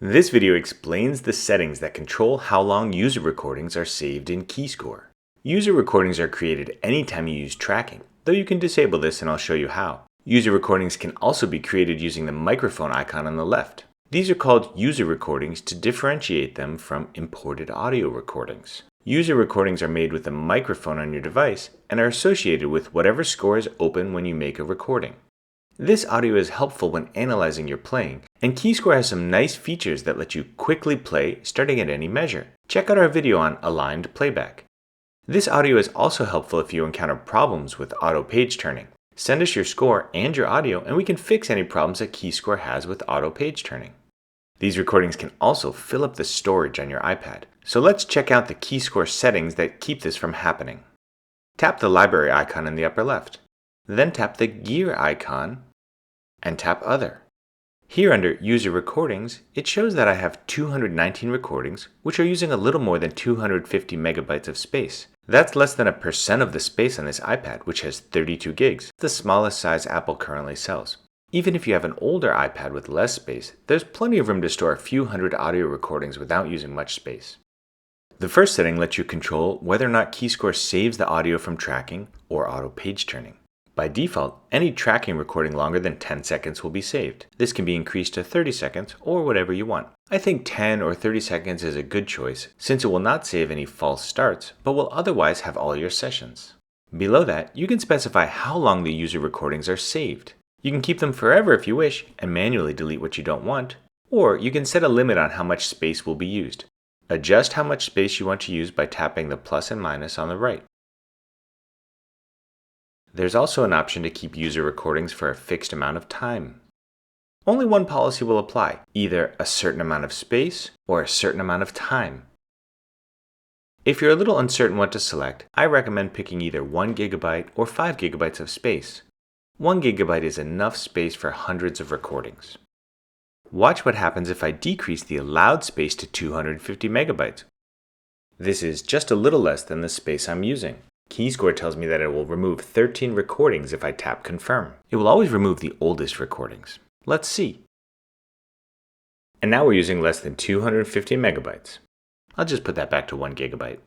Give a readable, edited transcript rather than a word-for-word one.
This video explains the settings that control how long user recordings are saved in KeyScore. User recordings are created anytime you use tracking, though you can disable this and I'll show you how. User recordings can also be created using the microphone icon on the left. These are called user recordings to differentiate them from imported audio recordings. User recordings are made with a microphone on your device and are associated with whatever score is open when you make a recording. This audio is helpful when analyzing your playing, and KeyScore has some nice features that let you quickly play starting at any measure. Check out our video on aligned playback. This audio is also helpful if you encounter problems with auto page turning. Send us your score and your audio and we can fix any problems that KeyScore has with auto page turning. These recordings can also fill up the storage on your iPad. So let's check out the KeyScore settings that keep this from happening. Tap the library icon in the upper left. Then tap the gear icon and tap Other. Here under User Recordings, it shows that I have 219 recordings, which are using a little more than 250 megabytes of space. That's less than 1% of the space on this iPad, which has 32 gigs, the smallest size Apple currently sells. Even if you have an older iPad with less space, there's plenty of room to store a few hundred audio recordings without using much space. The first setting lets you control whether or not KeyScore saves the audio from tracking or auto page turning. By default, any tracking recording longer than 10 seconds will be saved. This can be increased to 30 seconds or whatever you want. I think 10 or 30 seconds is a good choice since it will not save any false starts but will otherwise have all your sessions. Below that, you can specify how long the user recordings are saved. You can keep them forever if you wish and manually delete what you don't want, or you can set a limit on how much space will be used. Adjust how much space you want to use by tapping the plus and minus on the right. There's also an option to keep user recordings for a fixed amount of time. Only one policy will apply, either a certain amount of space or a certain amount of time. If you're a little uncertain what to select, I recommend picking either 1 GB or 5 GB of space. 1 GB is enough space for hundreds of recordings. Watch what happens if I decrease the allowed space to 250 megabytes. This is just a little less than the space I'm using. KeyScore tells me that it will remove 13 recordings if I tap Confirm. It will always remove the oldest recordings. Let's see. And now we're using less than 250 megabytes. I'll just put that back to 1 GB.